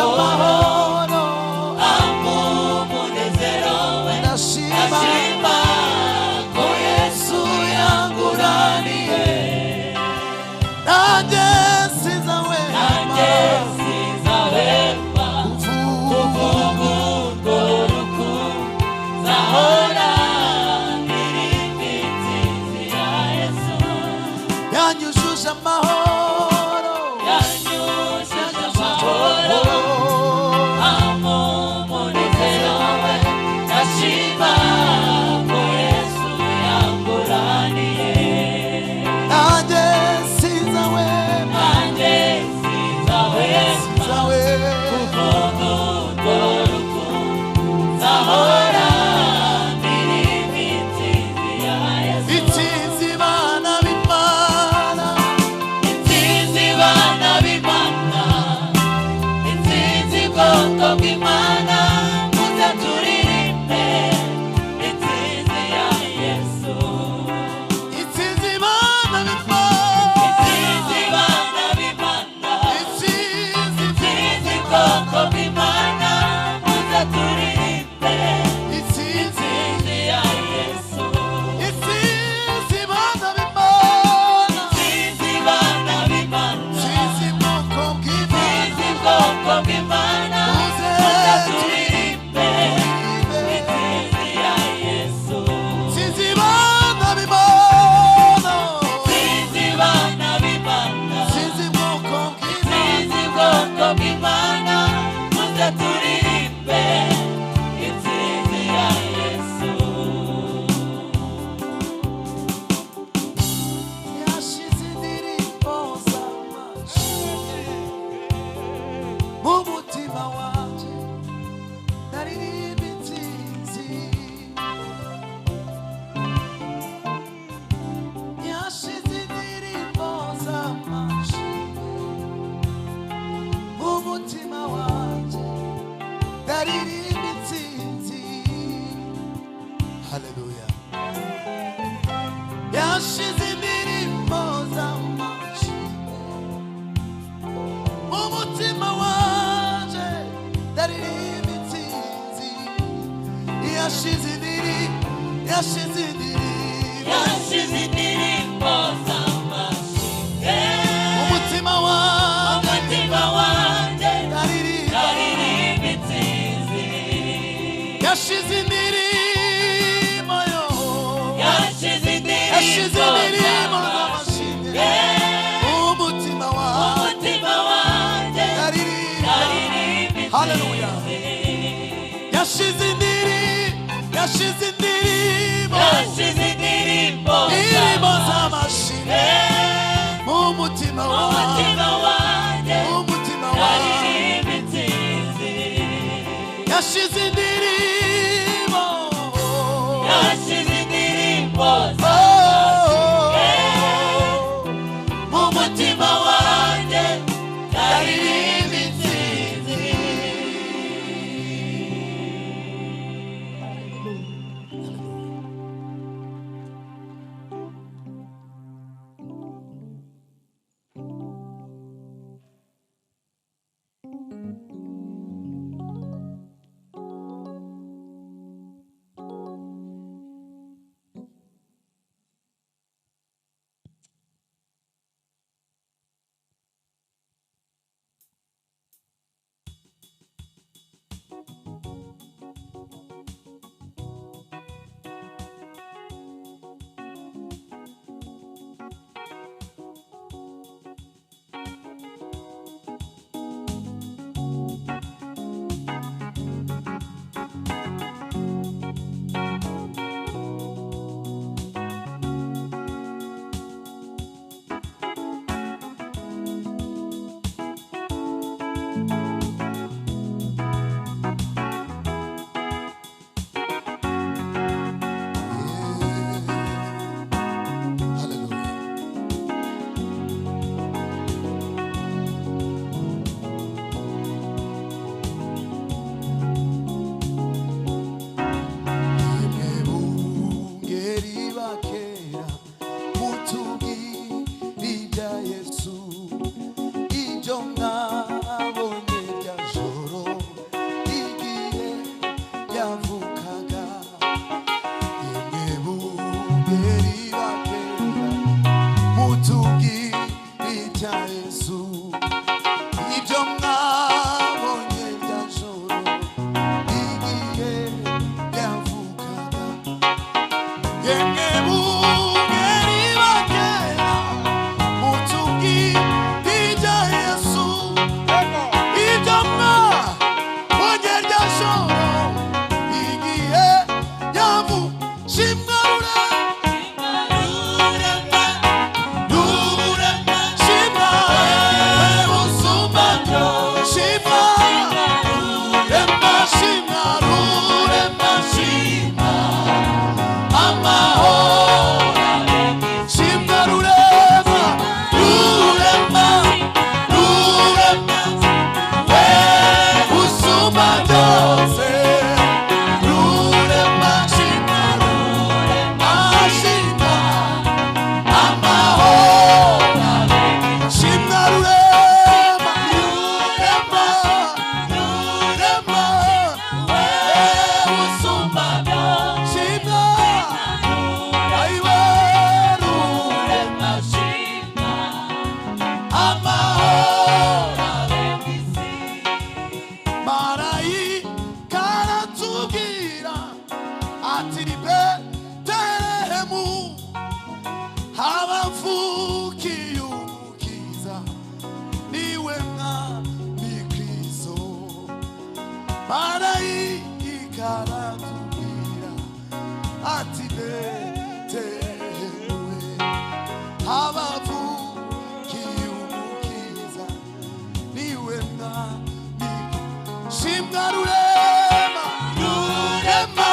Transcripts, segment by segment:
amahoro, umunezero we. ndashima ko Yesu yanguraniye. nanjye sinzahwema kuvuga urwo rukundo, nzahora ndirimba intsinzi ya Yesu. yanyujuje amahoro, Yanyujuje amahoro, umunezero we. Ndashima ko Yesu yanguraniye. nanjye sinzahwema Nanjye sinzahwema kuvuga urwo rukundo, nzahora ndirimba intsinzi ya Yesu. intsinzi bana b'Imana, Intsinzi bana b'Imana, intsinzi bwoko bw'Imana, muze turirimbe intsinzi ya Yesu. intsinzi bana b'Imana, Intsinzi bana b'Imana, intsinzi, intsinzi bwoko bw'Imana, muze turirimbe intsinzi, intsinzi ya Yesu. intsinzi bana b'Imana, Intsinzi bana b'Imana, intsinzi bwoko bw'Imana, intsinzi bwoko bw'Imana, muze muze turirimbe turirimbe. intsinzi ya Yesu. intsinzi bana b'Imana, Intsinzi bana b'Imana, intsinzi bwoko bw'Imana, intsinzi bwoko bw'Imana, muze turirimbe intsinzi ya Yesu. yashize indirimbo z'amashimwe mu mutima wanjye, ndaririmba intsinzi. yashize indirimbo z'amashimwe mu mutima wanjye, ndaririmba intsinzi. haleluya. yashize indirimbo z'amashimwe mu mutima wanje, ndaririmba intsinzi. yashize indirimbo, yashize indirimbo Yashize indirimbo z'amashimwe mu mutima wanje, umutima wanjye, ndaririmba. ndaririmba intsinzi. yashize indirimbo yo, Yashize yashize indirimbo indirimbo z'amashimwe z'amashimwe mu mutima wanje, umutima wanjye, ndaririmba. ndaririmba haleluya. intsinzi. yashize indirimbo, yashize indirimbo, Yashize indirimbo indirimbo z'amashimwe mu mutima wanje, umutima wanjye, mu mutima wanje. ndaririmba intsinzi. yashize indirimbo, Yashize indirimbo oh, z'amashimwe mu mutima wanjye, ndaririmba intsinzi. marayika aratubwira ati Betelehemu habavukiye umukiza niwe mwami Kristo. Marayika aratubwira ati Betelehemu habavukiye umukiza niwe mwami. Shimwa rurema rurema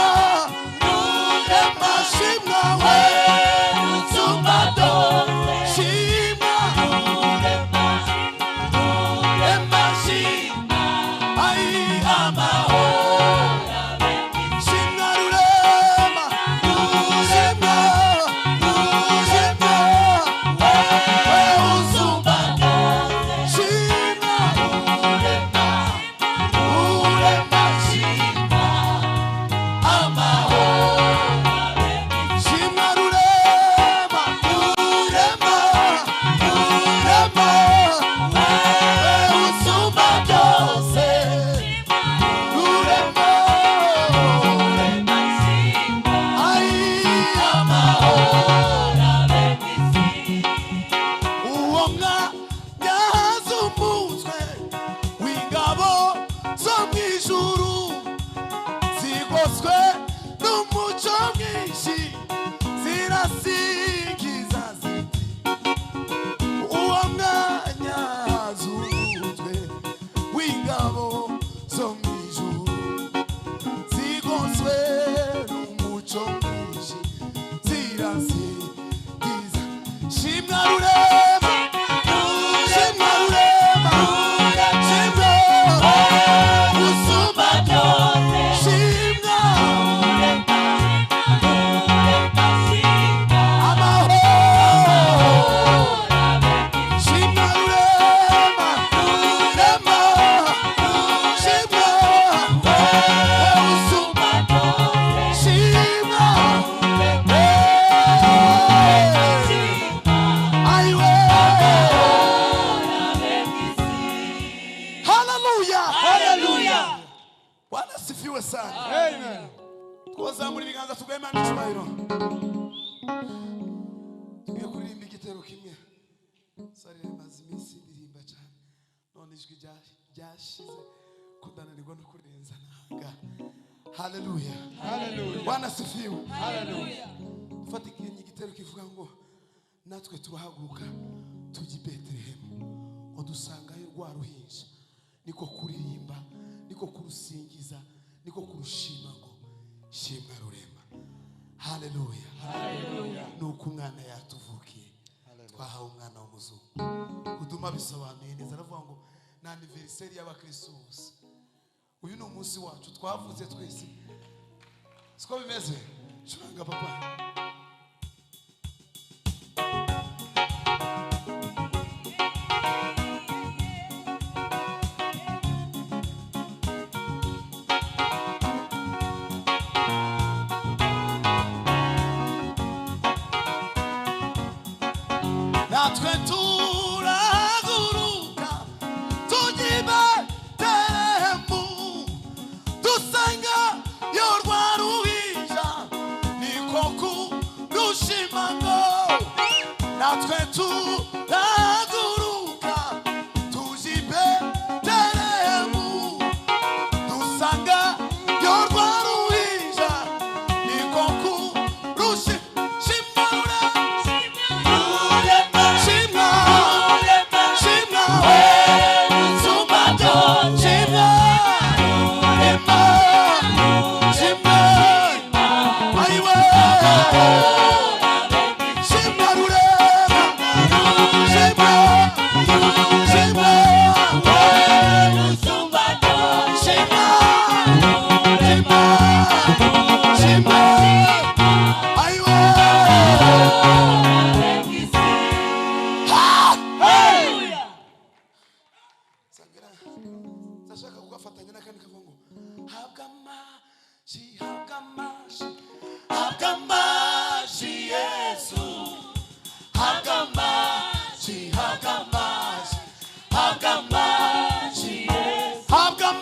rurema, shimwa we usumba byose, shimwa rurema rurema, shimwa ai amahoro, shimwa rurema rurema rurema, we usumba byose, shimwa rurema rurema, shimwa amahoro, shimwa rurema rurema rurema, we usumba byose, rurema ai amahoro. Uwo mwanya hazumutwe w'ingabo zo mw'ijuru zigoswe n'umucyo mwinshi zirasingiza ziti, uwo mwanya hazumutwe w'ingabo zo mw'ijuru zigoswe n'umucyo mwinshi zirasingiza. Shimwa rurema shimwa rurema shimwa usumba byose, shimwa amahoro, shimwa rurema rurema shimwa usumba byose, shimwa aiwe. Haleluya, Bwana asifiwe sana. Amen. Twazamura ibiganza tugwema n'icyubahiro, tugiye kuririmba igitero kimwe. Sari maze iminsi ndirimba cyane, none ijwi ryashize kudananirwa no kurenza nanga. Haleluya, Bwana asifiwe. Fata igitero kivuga ngo natwe turahaguruka tujya i Betelehemu ngo dusangayo rwa ruhinja, niko kuririmba, niko kurusingiza, niko kurushima ngo shimwa rurema. Haleluya, nuko umwana yatuvukiye, twahawe umwana w'umuzungu. Uduma bisobanuye neza, aravuga ngo ni anniversaire y'abakristo bose. Uyu ni umunsi wacu twavuze twese, siko bimeze. Curanga papa. Natwe turahaguruka tujya i Betelehemu dusanga yo rwa ruhinja, niko kurushima ngo natwe turahaguruka tujya i Betelehemu dusanga yo rwa ruhinja, niko kurushima. Ndashaka kugafatanya n'akandi kavuga ngo habwa amazi Yesu, habwa amazi Yesu, habwa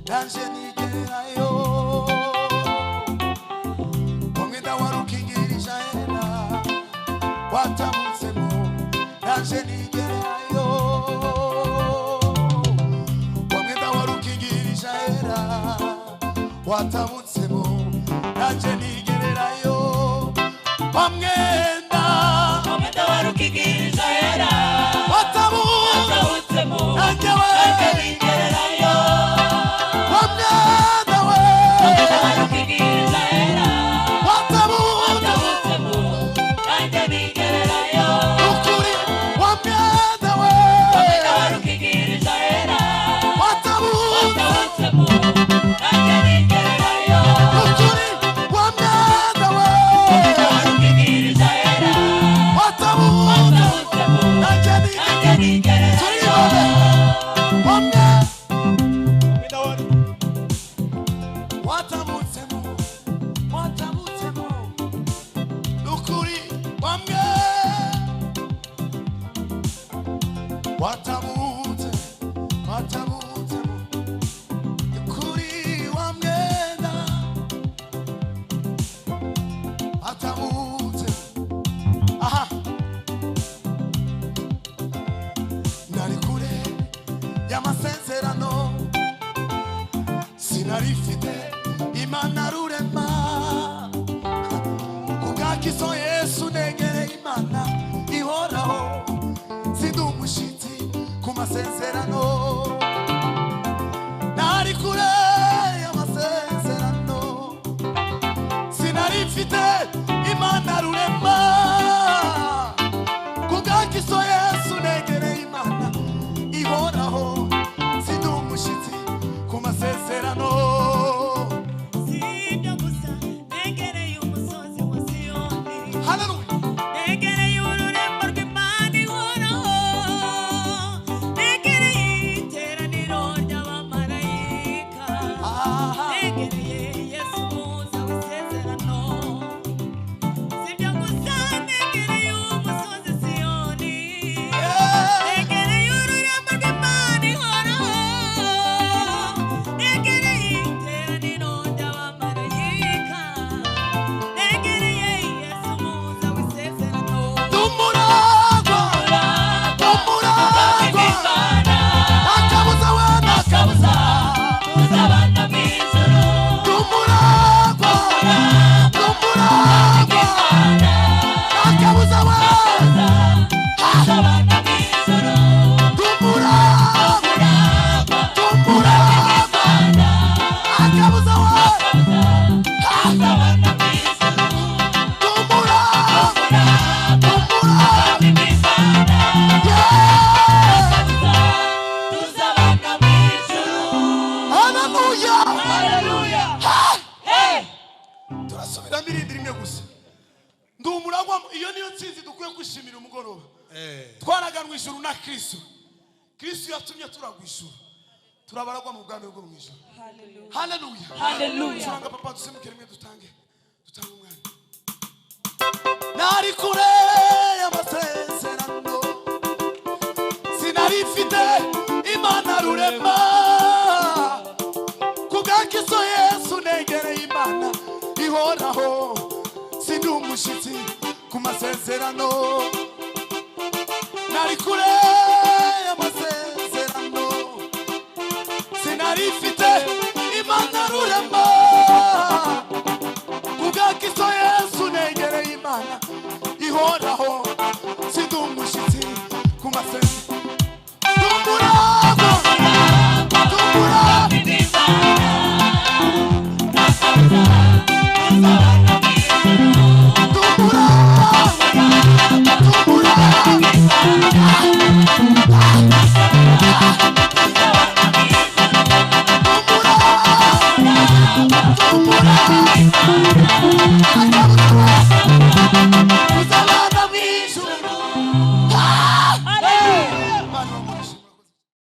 nanje nigerayo umwenda wari ukingirije ahera watabutsemo nanje nigerayo umwenda wari ukingirije ahera watabutsemo nanje nigererayo umwenda wari ukingirije ahera watabutsemo nanje nigererayo umwenda wari ukingirije ahera watabutsemo nanje nigererayo ukuri umwenda wari ukingirije ahera watabutsemo nanje nigererayo ukuri umwenda wari ukingirije ahera watabutsemo nanje nigererayo y'amasezerano sinarifite imana rurema kubwakiso Yesu negereye imana ihoraho sindi umushitsi ku masezerano nari kure y'amasezerano sinarifite imana rurema kubwakiso Yesu negereye imana ihoraho sindi umushitsi ku masezerano sibyo gusa negereye umusozi wa Siyoni haleluya negereye ururembo rw'Imana ihoraho negereye iteraniro ry'abamarayika negereye Yesu muza w'isezerano sibyo gusa negereye umusozi Siyoni negereye ururembo rw'Imana ihoraho negereye iteraniro ry'abamarayika negereye Yesu muza w'isezerano tumuragwa akabuza wana akabuza tuzabana mu ijuru tumuragwa akabuza wana tuzabana mu ijuru tumuragwa akabuza wana tuzabana mu ijuru tumuragwa tuzabana mu ijuru haleluya haleluya hey turasubiramo irindi rimwe gusa ndi umuragwa iyo niyo nsinzi dukwiye kwishimira umugoroba twaraganwe ijuru na Kristo yatumye turagwa ijuru turabaragwa mu bwami bwo mu ijuru haleluya haleluya turanga papa dusemukire rimwe dutange umwanya nari kure y'amasezerano sinarifite imana rurema kubwakiso Yesu negereye imana ihoraho sindi umushitsi ku masezerano nari kure y'amasezerano sinarifite imana rurema kubwakiso Yesu negereye imana ihoraho sindi umushitsi ku masezerano tumuragwa tumuragwa